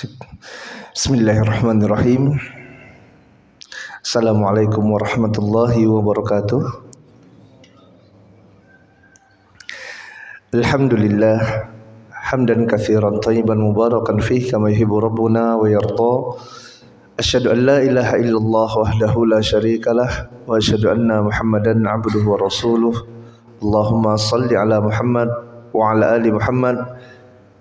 Bismillahirrahmanirrahim. Assalamualaikum warahmatullahi wabarakatuh. Alhamdulillah hamdan katsiran thayyiban mubarakan fihi kama yuhibbu rabbuna wa yarda. Asyhadu an la ilaha illallah wahdahu la syarikalah wa asyhadu anna Muhammadan abduhu wa rasuluh. Allahumma shalli ala Muhammad wa ala ali Muhammad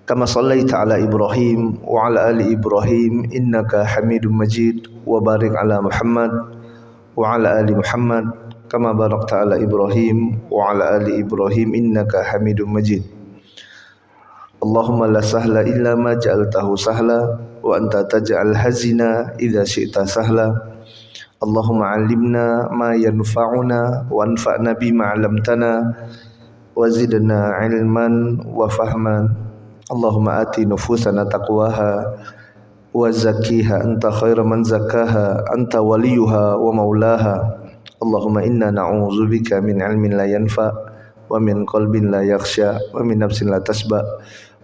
kama shallaita ala Ibrahim wa ala ali Ibrahim innaka Hamidum Majid wa barik ala Muhammad wa ala ali Muhammad kama barakta ala Ibrahim wa ala ali Ibrahim innaka Hamidum Majid. Allahumma la sahla illa ma ja'altahu sahla wa anta taj'al hazina idza syi'ta sahla. Allahumma 'allimna ma yanfa'una wa anfa'na bima 'allamtana wa zidna 'ilman wa fahman. Allahumma ati nufusana taqwaha wa zakkiha anta khairu man zakkaha anta waliyuha wa maulaha. Allahumma inna na'udzubika min ilmin la yanfa wa min qalbin la yakhsha wa min nafsin la tasba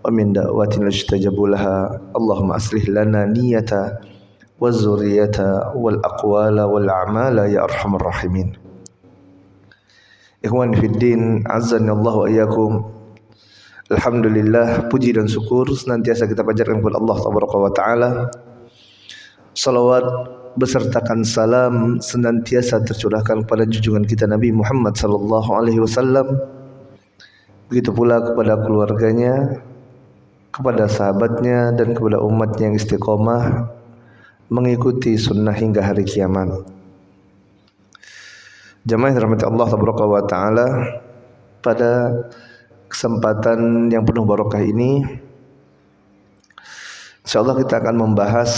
wa min da'watin la yustajabu laha. Allahumma aslih lana niyyata wa zurriyata wal aqwala wal a'mala ya arhamar rahimin. Ikhwani fid din, azzani Allah wa iyyakum. Alhamdulillah, puji dan syukur senantiasa kita panjatkan kepada Allah Taala. Salawat besertakan salam senantiasa tercurahkan kepada junjungan kita Nabi Muhammad sallallahu alaihi wasallam. Begitu pula kepada keluarganya, kepada sahabatnya dan kepada umatnya yang istiqomah mengikuti sunnah hingga hari kiamat. Jamaah yang dirahmati Allah Taala, pada kesempatan yang penuh barokah ini insyaallah kita akan membahas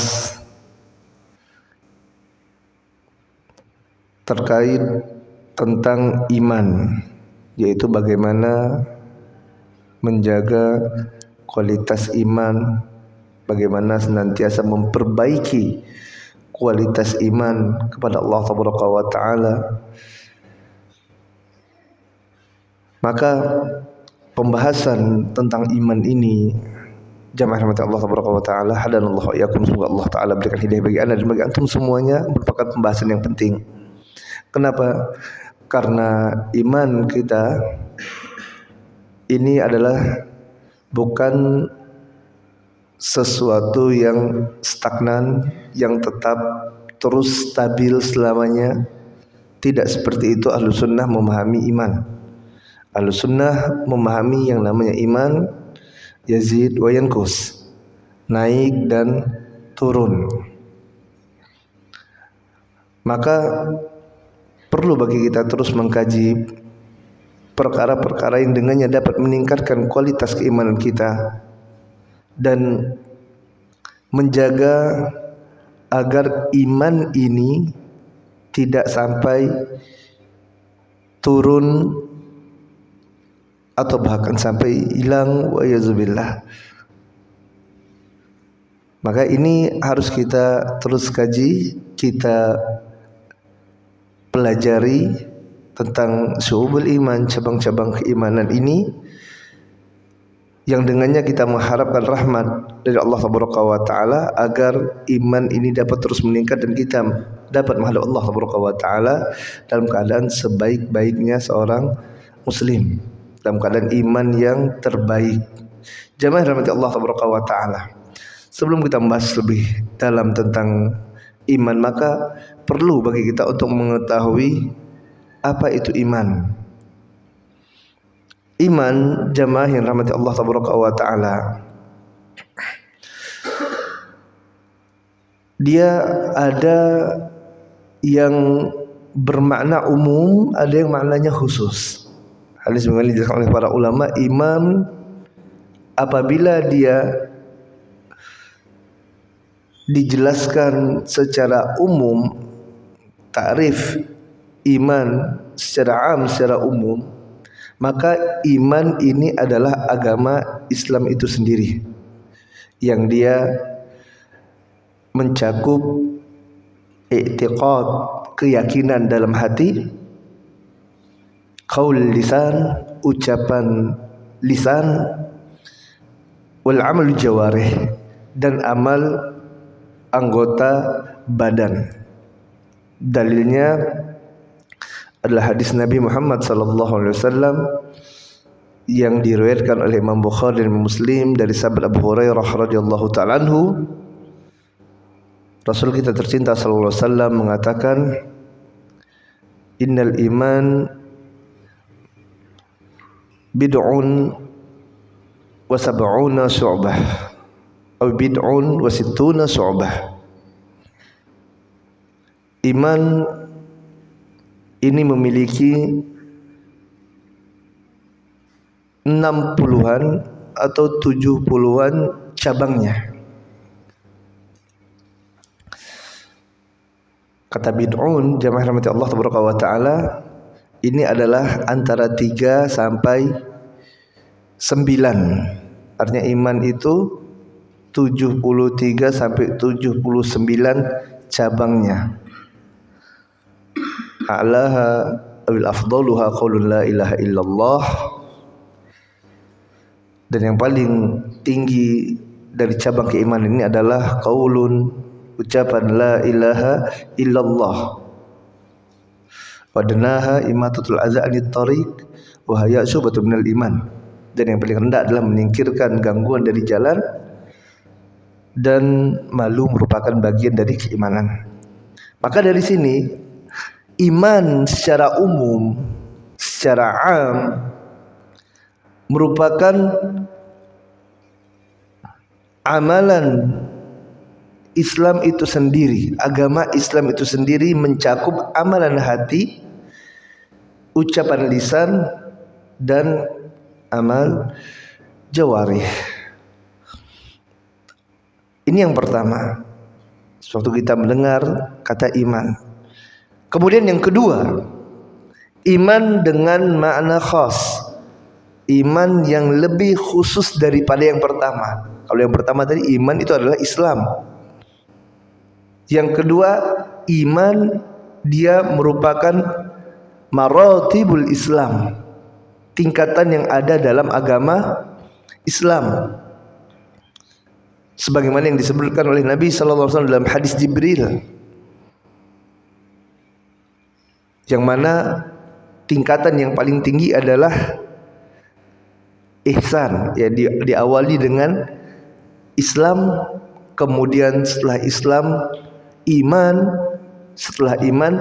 terkait tentang iman, yaitu bagaimana menjaga kualitas iman, bagaimana senantiasa memperbaiki kualitas iman kepada Allah Taala. Maka pembahasan tentang iman ini, jamaah rahmat Allah Taala, hadanallahu iyyakum, semoga Allah Taala berikan hidayah bagi anda dan bagi antum semuanya, merupakan pembahasan yang penting. Kenapa? Karena iman kita ini adalah bukan sesuatu yang stagnan, yang tetap terus stabil selamanya. Tidak seperti itu Ahlus Sunnah memahami iman. Ahlus Sunnah memahami yang namanya iman yazid wa yankus, naik dan turun. Maka perlu bagi kita terus mengkaji perkara-perkara yang dengannya dapat meningkatkan kualitas keimanan kita dan menjaga agar iman ini tidak sampai turun atau bahkan sampai hilang, wa yazubillah. Maka ini harus kita terus kaji, kita pelajari tentang syu'ubul iman, cabang-cabang keimanan ini, yang dengannya kita mengharapkan rahmat dari Allah Taala agar iman ini dapat terus meningkat dan kita dapat menghadap Allah Taala dalam keadaan sebaik-baiknya seorang muslim, dalam keadaan iman yang terbaik. Jamaah rahmati Allah Taala. Sebelum kita membahas lebih dalam tentang iman, maka perlu bagi kita untuk mengetahui apa itu iman. Iman, jamaah yang rahmati Allah Taala, dia ada yang bermakna umum, ada yang maknanya khusus. Hadis yang dijelaskan oleh para ulama, iman apabila dia dijelaskan secara umum, takrif iman secara am, secara umum, maka iman ini adalah agama Islam itu sendiri, yang dia mencakup i'tiqad, keyakinan dalam hati, qaul lisan, ucapan lisan, wal amal jawarih, dan amal anggota badan. Dalilnya adalah hadis Nabi Muhammad SAW yang diriwayatkan oleh Imam Bukhari dan Muslim dari sahabat Abu Hurairah radhiyallahu ta'ala anhu. Rasul kita tercinta sallallahu alaihi wasallam mengatakan, innal iman bid'un wa sab'una syu'bah atau bid'un wa sittuna syu'bah. Iman ini memiliki 60-an atau 70-an cabangnya. Kata bid'un, jamaah rahmati Allah taala, ini adalah antara 3 sampai 9. Artinya iman itu 73 sampai 79 cabangnya. A'laha awil afdaluha qaulun la ilaha illallah. Dan yang paling tinggi dari cabang keimanan ini adalah qaulun, ucapan la ilaha illallah. Wadnaha imatatul adza anit tariq wa hiya syubatun minal iman. Dan yang paling rendah adalah menyingkirkan gangguan dari jalan, dan malu merupakan bagian dari keimanan. Maka dari sini iman secara umum, secara am, merupakan amalan Islam itu sendiri. Agama Islam itu sendiri mencakup amalan hati, ucapan lisan, dan amal jawarih. Ini yang pertama, suatu kita mendengar kata iman. Kemudian yang kedua, iman dengan makna khas, iman yang lebih khusus daripada yang pertama. Kalau yang pertama tadi iman itu adalah Islam. Yang kedua, iman dia merupakan maratibul Islam, tingkatan yang ada dalam agama Islam. Sebagaimana yang disebutkan oleh Nabi sallallahu alaihi wasallam dalam hadis Jibril, yang mana tingkatan yang paling tinggi adalah ihsan, ya diawali dengan Islam, kemudian setelah Islam iman, setelah iman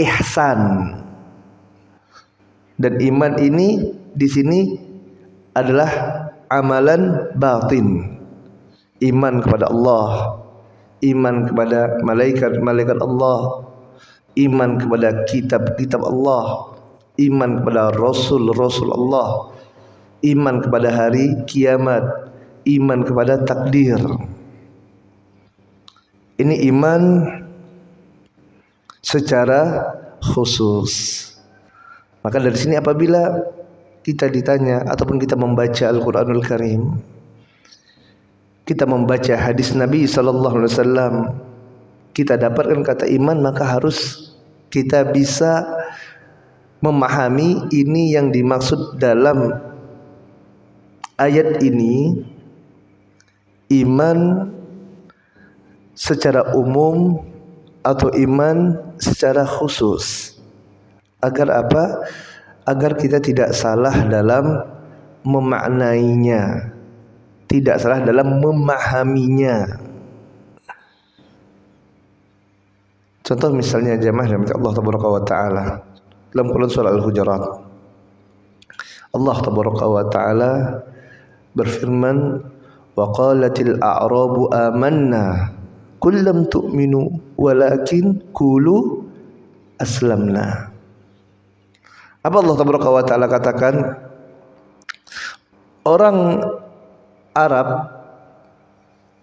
ihsan. Dan iman ini di sini adalah amalan batin. Iman kepada Allah, iman kepada malaikat-malaikat Allah, iman kepada kitab-kitab Allah, iman kepada Rasul-Rasul Allah, iman kepada hari kiamat, iman kepada takdir. Ini iman secara khusus. Maka dari sini apabila kita ditanya ataupun kita membaca Al-Quranul Karim, kita membaca hadis Nabi sallallahu alaihi wasallam, kita dapatkan kata iman, maka harus kita bisa memahami ini yang dimaksud dalam ayat ini. Iman secara umum atau iman secara khusus. Agar apa? Agar kita tidak salah dalam memaknainya, tidak salah dalam memahaminya. Contoh misalnya jemaah rahmat Allah tabaraka wa taala dalam Quran surah Al-Hujurat, Allah tabaraka wa taala berfirman, wa qalatil a'rabu amanna qul lam tu'minu walakin qulu aslamna. Apa Allah tabaraka wa taala katakan? Orang Arab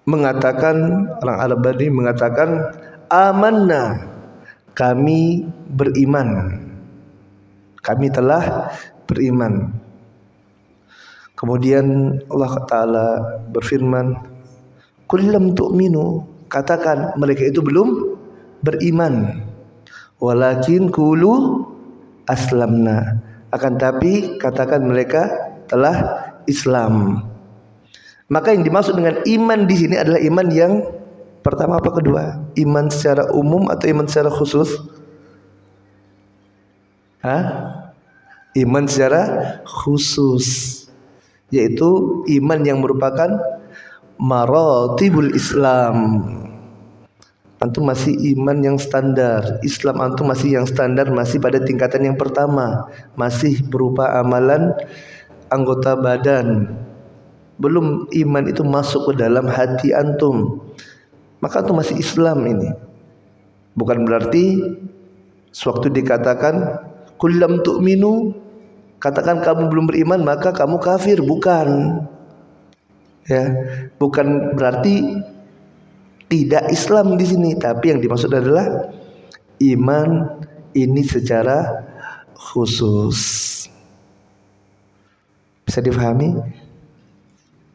mengatakan, orang Arab Badui mengatakan, amanna, kami beriman, kami telah beriman. Kemudian Allah Ta'ala berfirman, qul lam tu'minu, katakan mereka itu belum beriman, walakin qulu aslamna, akan tapi katakan mereka telah Islam. Maka yang dimaksud dengan iman di sini adalah iman yang pertama apa kedua? Iman secara umum atau iman secara khusus? Iman secara khusus, yaitu iman yang merupakan maratibul Islam. Antum masih iman yang standar, Islam antum masih yang standar, masih pada tingkatan yang pertama, masih berupa amalan anggota badan. Belum iman itu masuk ke dalam hati antum, maka antum masih Islam ini. Bukan berarti sewaktu dikatakan qul lam tu'minu, katakan kamu belum beriman maka kamu kafir, bukan. Ya, bukan berarti tidak Islam di sini, tapi yang dimaksud adalah iman ini secara khusus. Bisa difahami?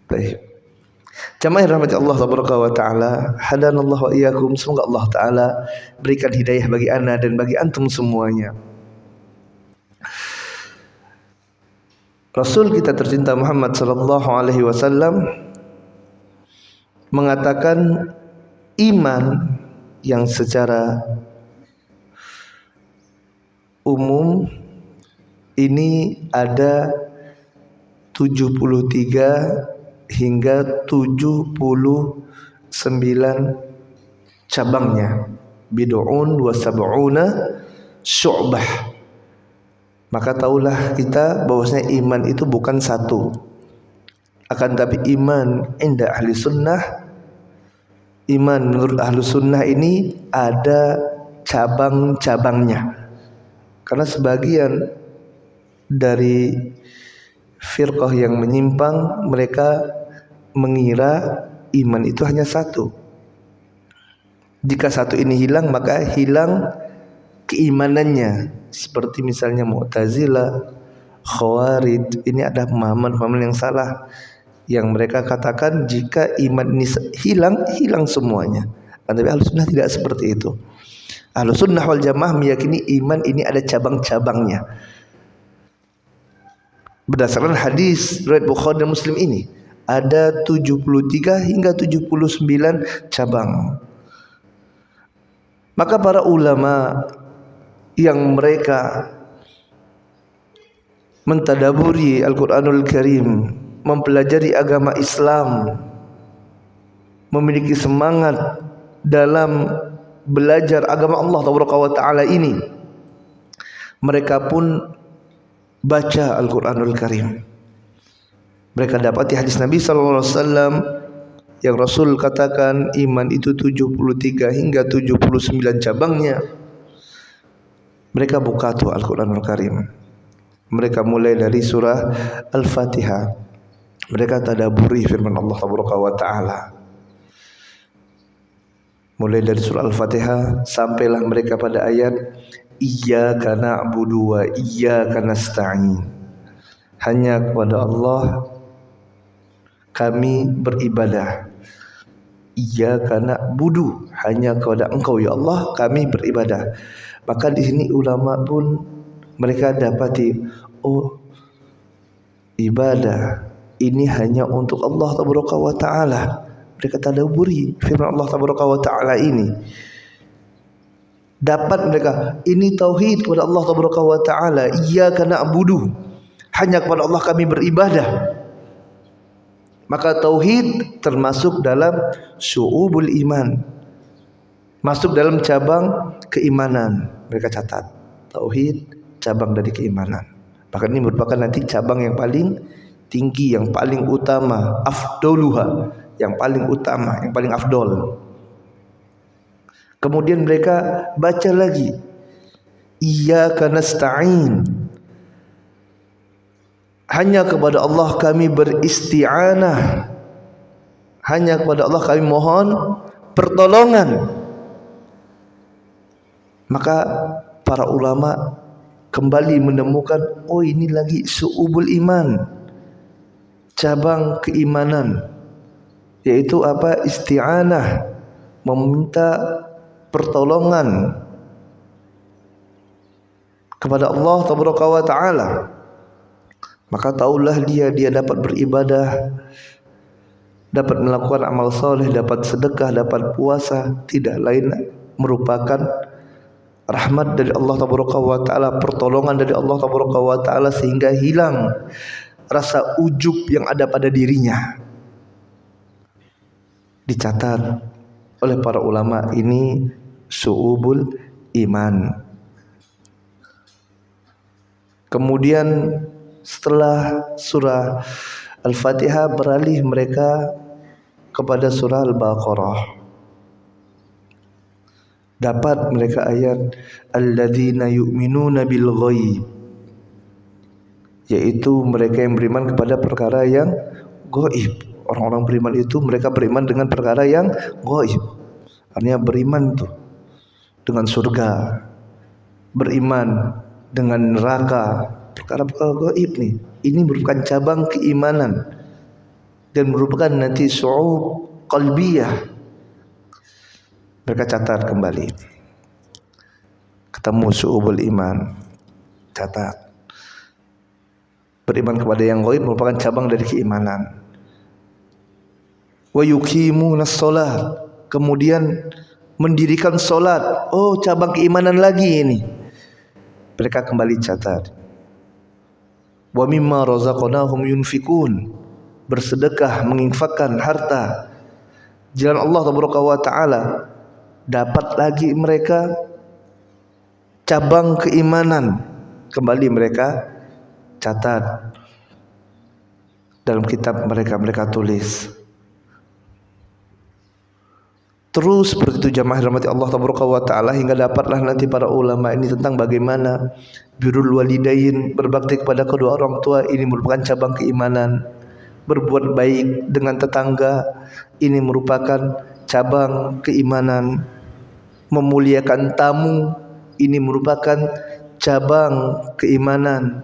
Baik. Jamaah rahmat Allah wa ta'ala, hadanallahu wa iyyakum. Semoga Allah Ta'ala berikan hidayah bagi ana dan bagi antum semuanya. Rasul kita tercinta Muhammad sallallahu alaihi wasallam mengatakan iman yang secara umum ini ada 73 hingga 79 cabangnya, bid'un wa sab'una syu'bah. Maka tahulah kita bahwasanya iman itu bukan satu, akan tapi iman inda ahli sunnah, iman menurut ahli sunnah ini ada cabang-cabangnya. Karena sebagian dari firqah yang menyimpang, mereka mengira iman itu hanya satu. Jika satu ini hilang maka hilang keimanannya. Seperti misalnya Mu'tazilah, Khawarij, ini ada pemahaman-pemahaman yang salah, yang mereka katakan jika iman ini hilang semuanya. Tapi Ahlussunnah tidak seperti itu. Ahlussunnah wal Jamaah meyakini iman ini ada cabang-cabangnya. Berdasarkan hadis riwayat Bukhari dan Muslim ini ada 73 hingga 79 cabang. Maka para ulama yang mereka mentadaburi Al-Quranul Karim, mempelajari agama Islam, memiliki semangat dalam belajar agama Allah Ta'ala ini, mereka pun baca Al-Quranul Karim. Mereka dapati hadis Nabi SAW yang Rasul katakan iman itu 73 hingga 79 cabangnya. Mereka buka tuh Al-Quranul Karim. Mereka mulai dari surah Al-Fatihah. Mereka tadaburi firman Allah Ta'ala. Mulai dari surah Al-Fatihah sampailah mereka pada ayat Iyyaka na'budu wa iyyaka nasta'in. Hanya kepada Allah kami beribadah. Iyyaka na'budu, hanya kepada Engkau ya Allah kami beribadah. Maka di sini ulama pun mereka dapati, oh, ibadah ini hanya untuk Allah Ta'ala. Mereka tadaburi firman Allah Ta'ala ini. Dapat mereka, ini tauhid kepada Allah Ta'ala. Iyyaka na'budu, hanya kepada Allah kami beribadah. Maka tauhid termasuk dalam syu'ubul iman, masuk dalam cabang keimanan. Mereka catat tauhid cabang dari keimanan. Maka ini merupakan nanti cabang yang paling tinggi, yang paling utama, afdoluha, yang paling utama, yang paling afdol. Kemudian mereka baca lagi Iyyaka nasta'in, hanya kepada Allah kami beristi'anah, hanya kepada Allah kami mohon pertolongan. Maka para ulama kembali menemukan, oh ini lagi su'ubul iman, cabang keimanan, yaitu apa? Isti'anah, meminta pertolongan kepada Allah Ta'ala. Maka taulah dia dapat beribadah dapat melakukan amal soleh, dapat sedekah, dapat puasa, tidak lain merupakan rahmat dari Allah Tabaraka wa Ta'ala, pertolongan dari Allah Tabaraka wa Ta'ala, sehingga hilang rasa ujub yang ada pada dirinya. Dicatat oleh para ulama ini syu'ubul iman. Kemudian setelah surah Al-Fatihah beralih mereka kepada surah Al-Baqarah. Dapat mereka ayat alladzina yu'minuna bil ghaib, yaitu mereka yang beriman kepada perkara yang gaib. Orang-orang beriman itu mereka beriman dengan perkara yang gaib. Artinya beriman tuh dengan surga, beriman dengan neraka, perkara-perkara gaib nih. Ini merupakan cabang keimanan dan merupakan nanti syu'ub qalbiyah. Mereka catat kembali, ketemu syu'ubul iman, catat. Beriman kepada yang gaib merupakan cabang dari keimanan. Wa yuqimunas shalah, kemudian mendirikan solat. Oh, cabang keimanan lagi ini. Mereka kembali catat. Wa mimma razaqnahum yunfikun, bersedekah, menginfakkan harta jalan Allah Tabaraka wa Ta'ala. Dapat lagi mereka cabang keimanan, kembali mereka catat dalam kitab mereka tulis. Terus seperti itu jamaah rahmati Allah Tabaraka wa Ta'ala, hingga dapatlah nanti para ulama ini tentang bagaimana birrul walidain, berbakti kepada kedua orang tua, ini merupakan cabang keimanan. Berbuat baik dengan tetangga, ini merupakan cabang keimanan. Memuliakan tamu, ini merupakan cabang keimanan.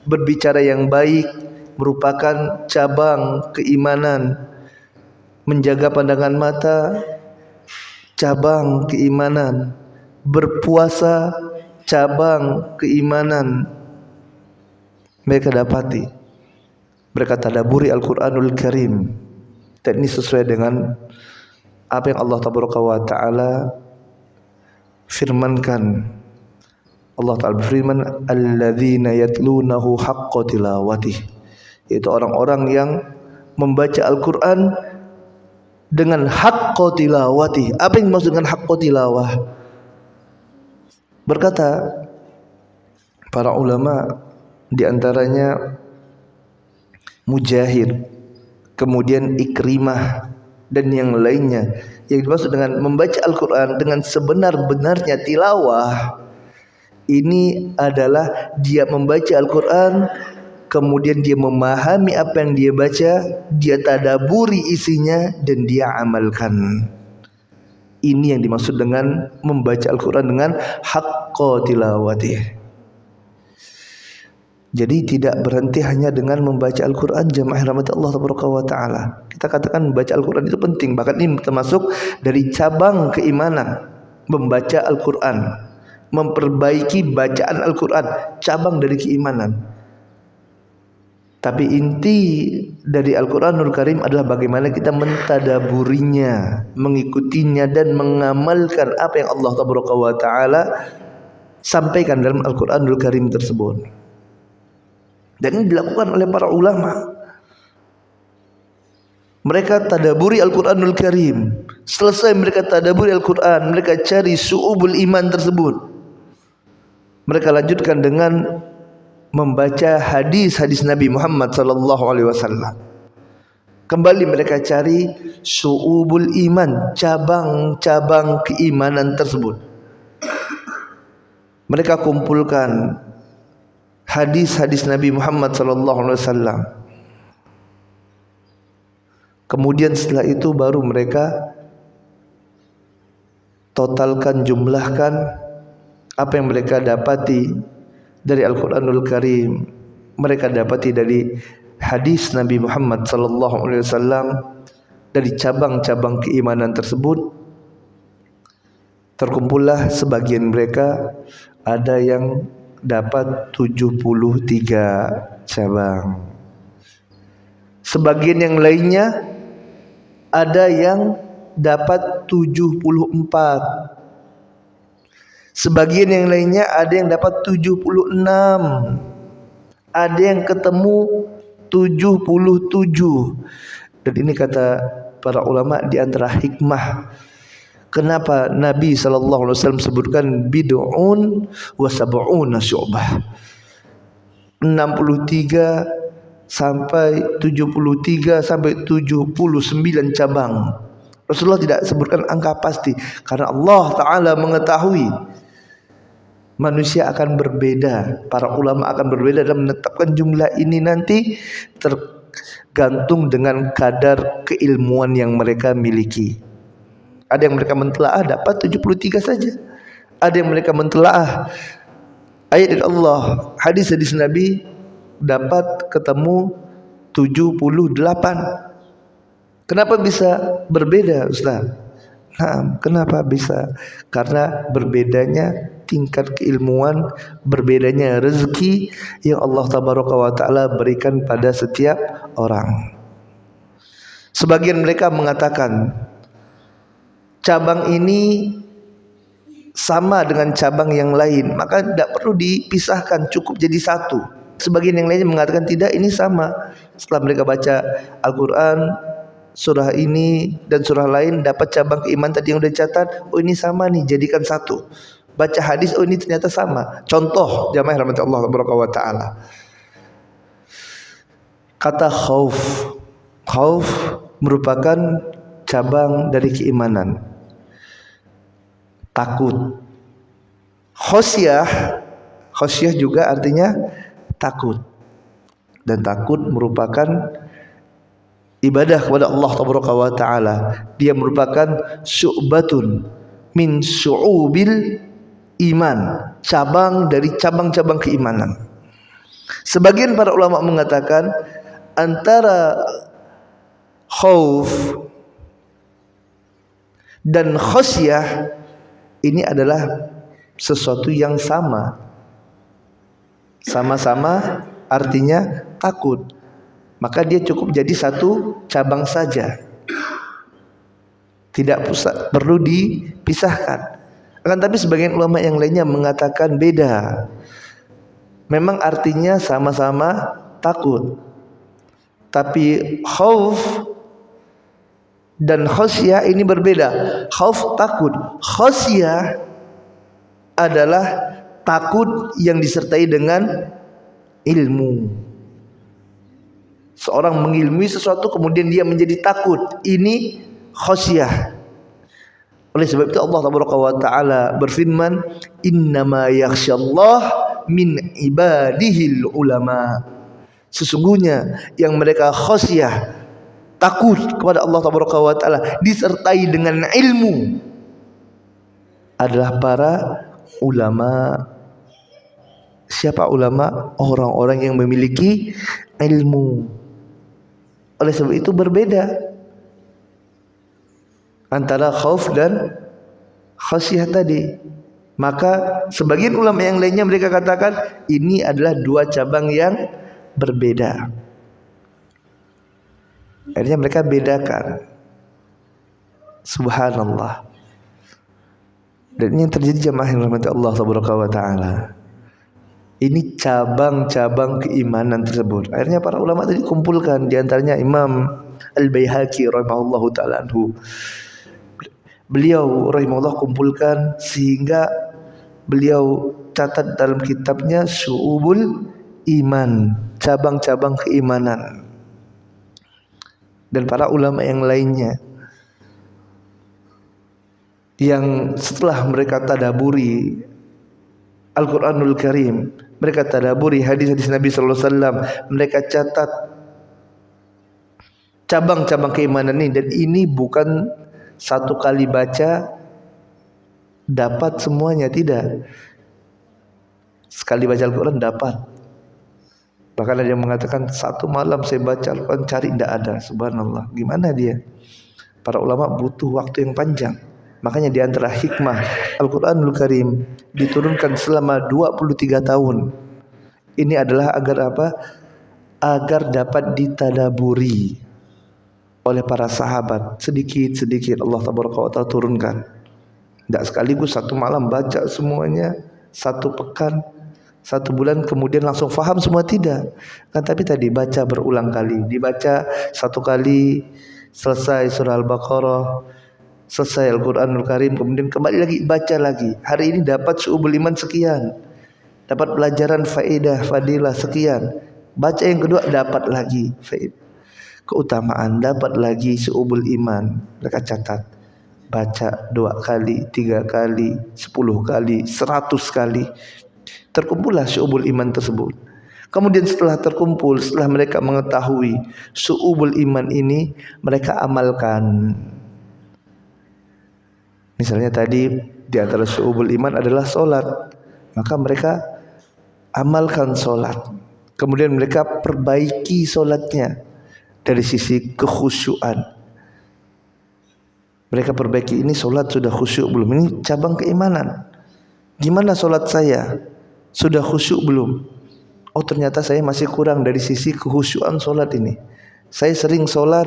Berbicara yang baik merupakan cabang keimanan. Menjaga pandangan mata, cabang keimanan. Berpuasa, cabang keimanan. Mereka dapati, mereka tadabburi Al-Quranul Karim, dan ini sesuai dengan apa yang Allah Tabaraka wa Ta'ala firmankan. Allah Ta'ala berfirman, alladzina yatlunahu haqqa tilawatih, yaitu orang-orang yang membaca Al-Quran dengan haqqa tilawatih. Apa yang dimaksud dengan haqqa tilawah? Berkata para ulama, diantaranya Mujahid, kemudian Ikrimah, dan yang lainnya, yang dimaksud dengan membaca Al-Quran dengan sebenar-benarnya tilawah, ini adalah dia membaca Al-Quran, kemudian dia memahami apa yang dia baca, dia tadaburi isinya, dan dia amalkan. Ini yang dimaksud dengan membaca Al-Quran dengan haqqa tilawatih. Jadi tidak berhenti hanya dengan membaca Al-Quran, jamaah rahmat Allah Tabaraka wa Ta'ala. Kita katakan membaca Al-Quran itu penting, bahkan ini termasuk dari cabang keimanan. Membaca Al-Quran, memperbaiki bacaan Al-Quran, cabang dari keimanan. Tapi inti dari Al-Quranul Karim adalah bagaimana kita mentadaburinya, mengikutinya, dan mengamalkan apa yang Allah Tabaraka wa Ta'ala sampaikan dalam Al-Quranul Karim tersebut. Dan ini dilakukan oleh para ulama. Mereka tadaburi Al-Quranul Karim. Selesai mereka tadaburi Al-Quran, mereka cari syu'ubul iman tersebut. Mereka lanjutkan dengan membaca hadis-hadis Nabi Muhammad SAW. Kembali mereka cari syu'ubul iman, cabang-cabang keimanan tersebut. Mereka kumpulkan hadis-hadis Nabi Muhammad SAW. Kemudian setelah itu baru mereka totalkan, jumlahkan apa yang mereka dapati dari Al-Quranul Karim, mereka dapati dari hadis Nabi Muhammad SAW, dari cabang-cabang keimanan tersebut. Terkumpullah sebagian mereka, ada yang dapat 73 cabang. Sebagian yang lainnya Ada yang dapat 74. Sebagian yang lainnya ada yang dapat 76. Ada yang ketemu 77. Dan ini kata para ulama di antara hikmah kenapa Nabi SAW sebutkan bid'un wa sab'una syu'bah, 63 sampai 73 sampai 79 cabang. Rasulullah tidak sebutkan angka pasti karena Allah Ta'ala mengetahui manusia akan berbeda, para ulama akan berbeda dalam menetapkan jumlah ini nanti tergantung dengan kadar keilmuan yang mereka miliki. Ada yang mereka mentelaah dapat 73 saja. Ada yang mereka mentelaah ayat dari Allah, hadis-hadis Nabi dapat ketemu 78. Kenapa bisa berbeda, Ustaz? Nah, kenapa bisa? Karena berbedanya tingkat keilmuan, berbedanya rezeki yang Allah Tabaraka wa Ta'ala berikan pada setiap orang. Sebagian mereka mengatakan cabang ini sama dengan cabang yang lain, maka tidak perlu dipisahkan, cukup jadi satu. Sebagian yang lainnya mengatakan tidak, ini sama. Setelah mereka baca Al-Quran, surah ini dan surah lain, dapat cabang keimanan tadi yang sudah dicatat, oh ini sama nih, jadikan satu. Baca hadis, oh ini ternyata sama. Contoh jamaah rahmat Allah wa ta'ala, kata khauf. Khauf merupakan cabang dari keimanan, takut. Khosyah juga artinya takut, dan takut merupakan ibadah kepada Allah Taala. Dia merupakan syu'batun min syu'ubil iman, cabang dari cabang-cabang keimanan. Sebagian para ulama mengatakan antara khauf dan khosyah ini adalah sesuatu yang sama. Sama-sama artinya takut. Maka dia cukup jadi satu cabang saja, tidak perlu dipisahkan. Akan tapi sebagian ulama yang lainnya mengatakan beda. Memang artinya sama-sama takut, tapi khauf dan khosyah ini berbeda. Khauf takut, khosyah adalah takut yang disertai dengan ilmu. Seorang mengilmui sesuatu kemudian dia menjadi takut, ini khosyah. Oleh sebab itu Allah Taala berfirman, innama yakhsyallah min ibadihil ulama. Sesungguhnya yang mereka khosyah, takut kepada Allah Taala disertai dengan ilmu adalah para ulama. Siapa ulama? Orang-orang yang memiliki ilmu. Oleh sebab itu berbeda antara khauf dan khasyah tadi. Maka sebagian ulama yang lainnya mereka katakan ini adalah dua cabang yang berbeda. Akhirnya mereka bedakan. Subhanallah. Dan ini yang terjadi jamaah yang rahmati Allah Subhanahu wa ta'ala. Ini cabang-cabang keimanan tersebut. Akhirnya para ulama tadi kumpulkan, di antaranya Imam Al-Baihaqi rahimahullahu ta'ala anhu. Beliau rahimahullah kumpulkan sehingga beliau catat dalam kitabnya Syu'ubul Iman, cabang-cabang keimanan. Dan para ulama yang lainnya yang setelah mereka tadaburi Al-Quranul Karim, mereka tadaburi hadis-hadis Nabi sallallahu alaihi wasallam, mereka catat cabang-cabang keimanan ini. Dan ini bukan satu kali baca dapat semuanya, tidak. Sekali baca Al-Quran dapat. Bahkan ada yang mengatakan satu malam saya baca Al-Quran cari tidak ada. Subhanallah, gimana dia? Para ulama butuh waktu yang panjang. Makanya di antara hikmah Al-Quranul Karim diturunkan selama 23 tahun. Ini adalah agar apa? Agar dapat ditadaburi. oleh para sahabat, sedikit-sedikit Allah Tabaraka wa Ta'ala turunkan. Tidak sekaligus satu malam baca semuanya, satu pekan, satu bulan kemudian langsung faham semua, tidak kan. Tapi tadi baca berulang kali, dibaca satu kali selesai surah Al-Baqarah, selesai Al-Quranul Karim, kemudian kembali lagi baca lagi. Hari ini dapat syu'ubul iman sekian, dapat pelajaran faedah fadilah sekian. Baca yang kedua dapat lagi keutamaan, dapat lagi syu'ubul iman. Mereka catat, baca 2 kali, 3 kali, 10 kali, 100 kali, terkumpullah syu'ubul iman tersebut. Kemudian setelah terkumpul, setelah mereka mengetahui syu'ubul iman ini, mereka amalkan. Misalnya tadi di antara syu'ubul iman adalah solat, maka mereka amalkan solat. Kemudian mereka perbaiki solatnya dari sisi kekhusyuan. Mereka perbaiki, ini solat sudah khusyuk belum? Ini cabang keimanan. Gimana solat saya? Sudah khusyuk belum? Oh ternyata saya masih kurang dari sisi kekhusyuan solat ini. Saya sering solat,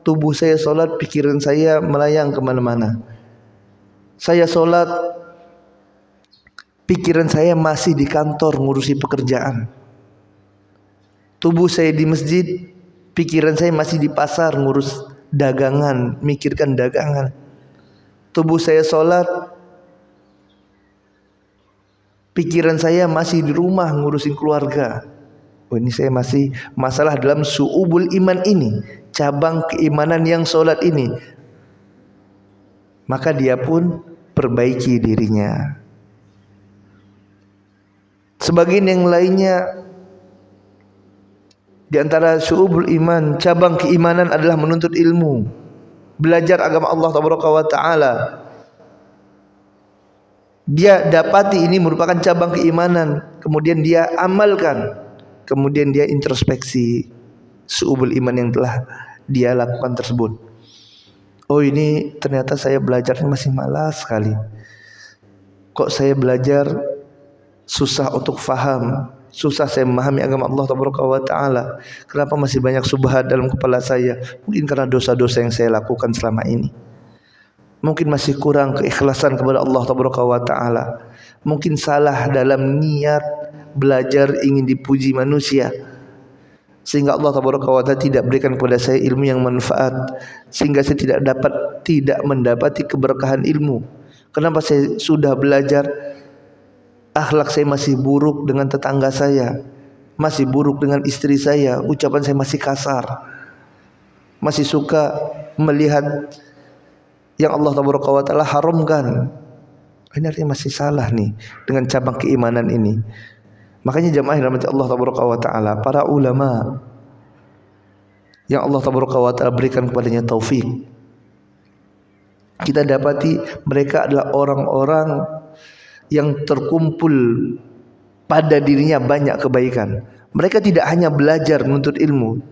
tubuh saya solat, pikiran saya melayang kemana-mana. Saya solat, pikiran saya masih di kantor ngurusi pekerjaan. Tubuh saya di masjid, pikiran saya masih di pasar ngurus dagangan, mikirkan dagangan. Tubuh saya solat, pikiran saya masih di rumah ngurusin keluarga. Oh ini saya masih masalah dalam syu'ubul iman ini, cabang keimanan yang solat ini. Maka dia pun perbaiki dirinya. Sebagian yang lainnya, di antara syu'ubul iman, cabang keimanan adalah menuntut ilmu, belajar agama Allah Tabaraka wa Ta'ala. Dia dapati ini merupakan cabang keimanan, kemudian dia amalkan, kemudian dia introspeksi syu'ubul iman yang telah dia lakukan tersebut. Oh ini ternyata saya belajarnya masih malas sekali. Kok saya belajar susah untuk faham, susah saya memahami agama Allah Tabaraka wa Ta'ala. Kenapa masih banyak subhat dalam kepala saya? Mungkin karena dosa-dosa yang saya lakukan selama ini. Mungkin masih kurang keikhlasan kepada Allah Tabaraka wa Ta'ala. Mungkin salah dalam niat belajar ingin dipuji manusia, sehingga Allah Tabaraka wa Ta'ala tidak berikan kepada saya ilmu yang manfaat, sehingga saya tidak mendapati keberkahan ilmu. Kenapa saya sudah belajar, akhlak saya masih buruk dengan tetangga saya, masih buruk dengan istri saya, ucapan saya masih kasar, masih suka melihat yang Allah Tabaraka wa Ta'ala haramkan. Ini artinya masih salah nih dengan cabang keimanan ini. Makanya jamaah rahmat Allah Tabaraka wa Ta'ala, para ulama yang Allah Tabaraka wa Ta'ala berikan kepadanya taufik, kita dapati mereka adalah orang-orang yang terkumpul pada dirinya banyak kebaikan. Mereka tidak hanya belajar menuntut ilmu,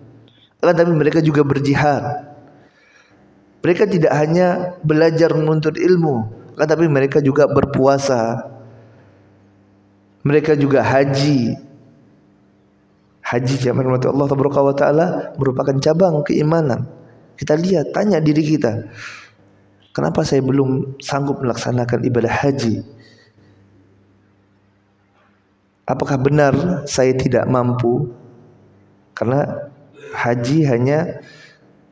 tapi mereka juga berjihad. Mereka tidak hanya belajar menuntut ilmu, tapi mereka juga berpuasa. Mereka juga haji. Haji jamaah Allah Tabaraka wa Ta'ala merupakan cabang keimanan. Kita lihat, tanya diri kita, kenapa saya belum sanggup melaksanakan ibadah haji? Apakah benar saya tidak mampu? Karena haji hanya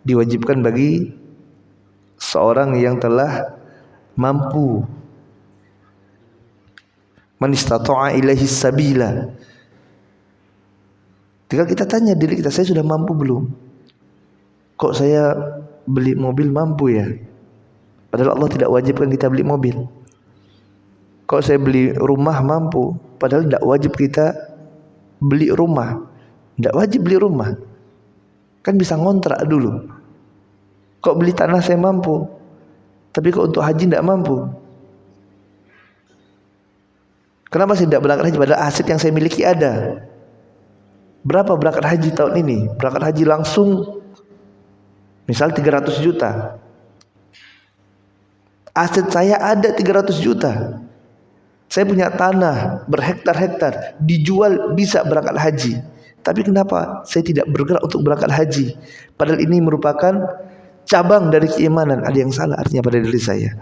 diwajibkan bagi seorang yang telah mampu. Man istata'a ilaihi sabila. Tinggal kita tanya diri kita, saya sudah mampu belum? Kok saya beli mobil mampu ya? Padahal Allah tidak wajibkan kita beli mobil. Kok saya beli rumah mampu? Padahal tidak wajib kita beli rumah. Tidak wajib beli rumah, kan bisa ngontrak dulu. Kok beli tanah saya mampu, tapi kok untuk haji tidak mampu? Kenapa saya tidak berangkat haji padahal aset yang saya miliki ada? Berapa berangkat haji tahun ini? Berangkat haji langsung misal 300 juta. Aset saya ada 300 juta. Saya punya tanah berhektar-hektar, dijual bisa berangkat haji. Tapi kenapa saya tidak bergerak untuk berangkat haji? Padahal ini merupakan cabang dari keimanan. Ada yang salah artinya pada diri saya.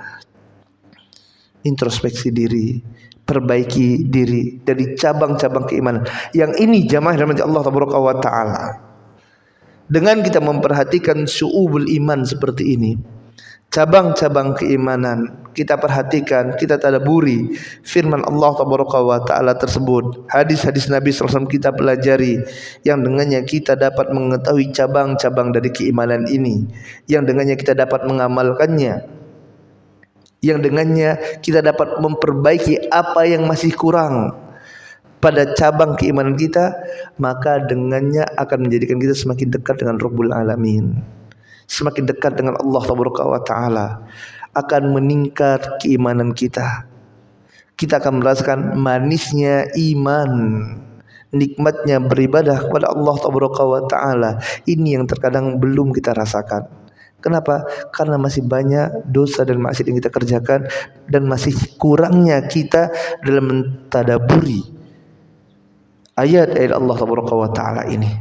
Introspeksi diri, perbaiki diri dari cabang-cabang keimanan. Yang ini jamaah rahmati Allah taala. Dengan kita memperhatikan syu'ubul iman seperti ini, cabang-cabang keimanan, kita perhatikan, kita tadabburi firman Allah taala tersebut, hadis-hadis Nabi SAW kita pelajari, yang dengannya kita dapat mengetahui cabang-cabang dari keimanan ini, yang dengannya kita dapat mengamalkannya, yang dengannya kita dapat memperbaiki apa yang masih kurang pada cabang keimanan kita, maka dengannya akan menjadikan kita semakin dekat dengan Rabbul Alamin, semakin dekat dengan Allah Taala, akan meningkat keimanan kita. Kita akan merasakan manisnya iman, nikmatnya beribadah kepada Allah Taala. Ini yang terkadang belum kita rasakan. Kenapa? Karena masih banyak dosa dan maksiat yang kita kerjakan, dan masih kurangnya kita dalam mentadaburi ayat-ayat Allah Taala ini.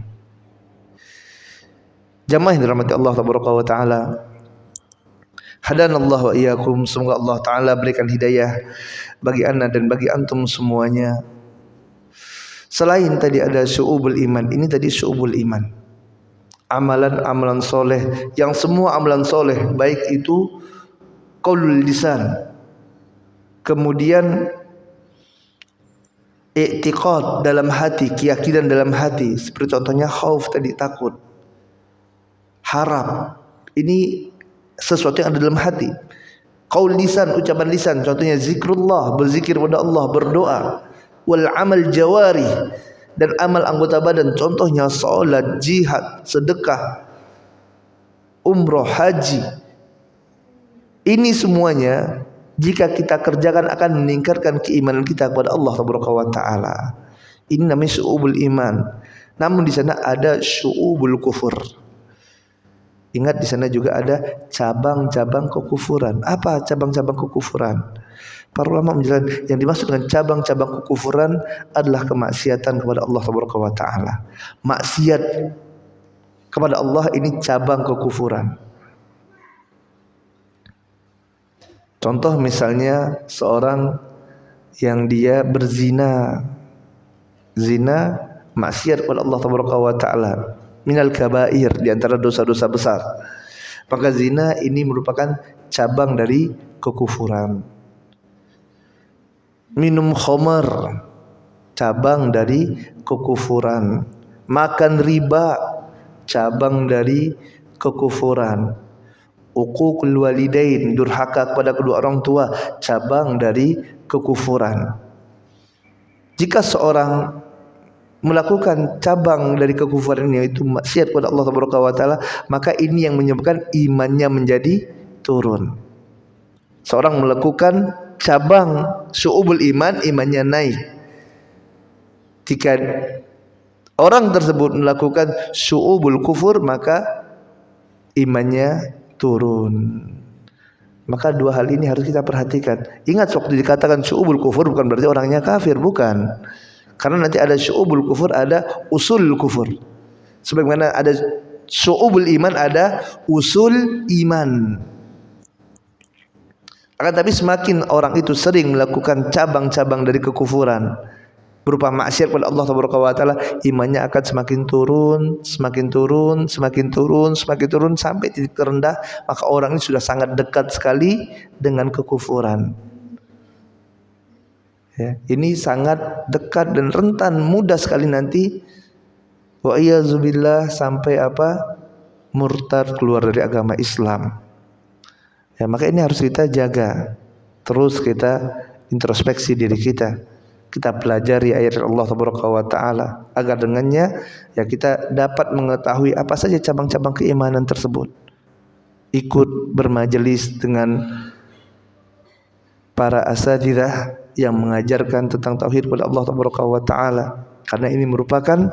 Jamaah yang dirahmati Allah Taala, hadanallahu wa iyyakum, semoga Allah Taala berikan hidayah bagi ana dan bagi antum semuanya. Selain tadi ada syu'ubul iman, ini tadi syu'ubul iman, amalan-amalan soleh, yang semua amalan soleh, baik itu qaulul lisan, kemudian i'tiqad dalam hati, keyakinan dalam hati, seperti contohnya khauf tadi, takut, harap, ini sesuatu yang ada dalam hati. Qaul lisan, ucapan lisan, contohnya zikrullah, berzikir kepada Allah, berdoa. Wal amal jawari, dan amal anggota badan, contohnya salat, jihad, sedekah, umroh, haji. Ini semuanya jika kita kerjakan akan meningkatkan keimanan kita kepada Allah Taala. Ini namanya syu'ubul iman. Namun di sana ada syu'ubul kufur. Ingat, di sana juga ada cabang-cabang kekufuran. Apa cabang-cabang kekufuran? Para ulama menjelaskan yang dimaksud dengan cabang-cabang kekufuran adalah kemaksiatan kepada Allah Taala. Maksiat kepada Allah ini cabang kekufuran. Contoh misalnya seorang yang dia berzina, zina maksiat kepada Allah Taala, minal kabair, di antara dosa-dosa besar. Maka zina ini merupakan cabang dari kekufuran. Minum khamar, cabang dari kekufuran. Makan riba, cabang dari kekufuran. Uququl walidain, durhaka kepada kedua orang tua, cabang dari kekufuran. Jika seorang melakukan cabang dari kekufuran ini, yaitu maksiat kepada Allah Taala, maka ini yang menyebabkan imannya menjadi turun. Seorang melakukan cabang syu'ubul iman, imannya naik. Jika orang tersebut melakukan syu'ubul kufur, maka imannya turun. Maka dua hal ini harus kita perhatikan. Ingat, waktu dikatakan syu'ubul kufur bukan berarti orangnya kafir, bukan. Karena nanti ada syu'ubul kufur, ada usul kufur. Sebagaimana ada syu'ubul iman, ada usul iman. Akan tapi semakin orang itu sering melakukan cabang-cabang dari kekufuran berupa maksiat kepada Allah Taala, imannya akan semakin turun, semakin turun, semakin turun, semakin turun sampai titik terendah. Maka orang ini sudah sangat dekat sekali dengan kekufuran. Ya, ini sangat dekat dan rentan, mudah sekali nanti wa iyyazubillah sampai murtad, keluar dari agama Islam. Ya, maka ini harus kita jaga. Terus kita introspeksi diri kita. Kita pelajari ayat Allah Taala agar dengannya ya kita dapat mengetahui apa saja cabang-cabang keimanan tersebut. Ikut bermajelis dengan para asatidzah yang mengajarkan tentang tauhid kepada Allah Taala, karena ini merupakan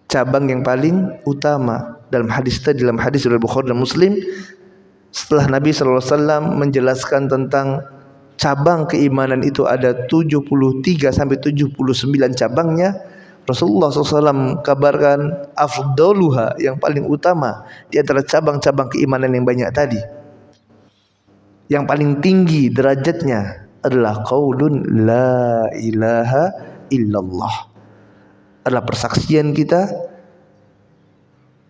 cabang yang paling utama. Dalam hadis riwayat Bukhari dan Muslim, setelah Nabi SAW menjelaskan tentang cabang keimanan itu ada 73 sampai 79 cabangnya, Rasulullah SAW kabarkan afdaluha, yang paling utama di antara cabang-cabang keimanan yang banyak tadi, yang paling tinggi derajatnya adalah qaulun la ilaha illallah, adalah persaksian kita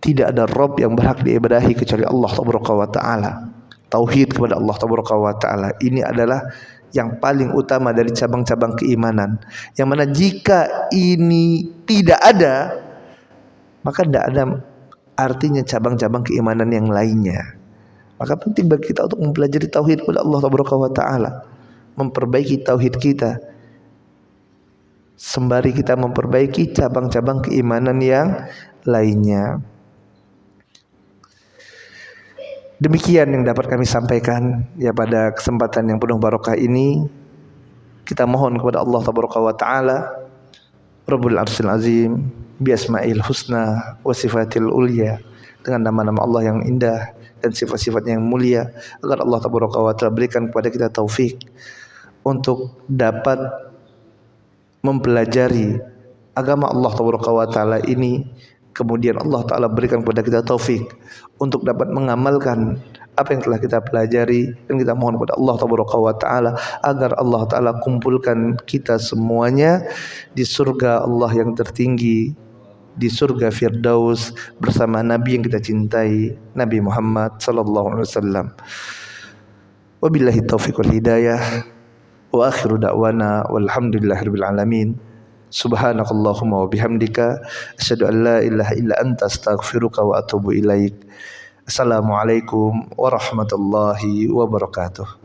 tidak ada Rabb yang berhak diibadahi kecuali Allah Tabaraka wa Ta'ala. Tauhid kepada Allah Tabaraka wa Ta'ala ini adalah yang paling utama dari cabang-cabang keimanan, yang mana jika ini tidak ada, maka tidak ada artinya cabang-cabang keimanan yang lainnya. Maka penting bagi kita untuk mempelajari tauhid kepada Allah Tabaraka wa Ta'ala, memperbaiki tauhid kita sembari kita memperbaiki cabang-cabang keimanan yang lainnya. Demikian yang dapat kami sampaikan ya pada kesempatan yang penuh barokah ini. Kita mohon kepada Allah Tabaraka wa Ta'ala, Rabbul Arsyil Azim, bi asma'il husna wa sifatil ulya, dengan nama-nama Allah yang indah dan sifat-sifatnya yang mulia, agar Allah Tabaraka wa Ta'ala berikan kepada kita taufik untuk dapat mempelajari agama Allah Tabaraka wa Ta'ala ini. Kemudian Allah Ta'ala berikan kepada kita taufik untuk dapat mengamalkan apa yang telah kita pelajari. Dan kita mohon kepada Allah Tabaraka wa Ta'ala agar Allah Ta'ala kumpulkan kita semuanya di surga Allah yang tertinggi, di surga Firdaus, bersama Nabi yang kita cintai, Nabi Muhammad sallallahu alaihi wasallam. Wabillahi taufiq wal hidayah, wa akhiru da'wana walhamdulillahirabbil alamin. Subhanakallahumma wa bihamdika asyhadu an la ilaha illa anta astaghfiruka wa atubu ilaik. Assalamualaikum warahmatullahi wabarakatuh.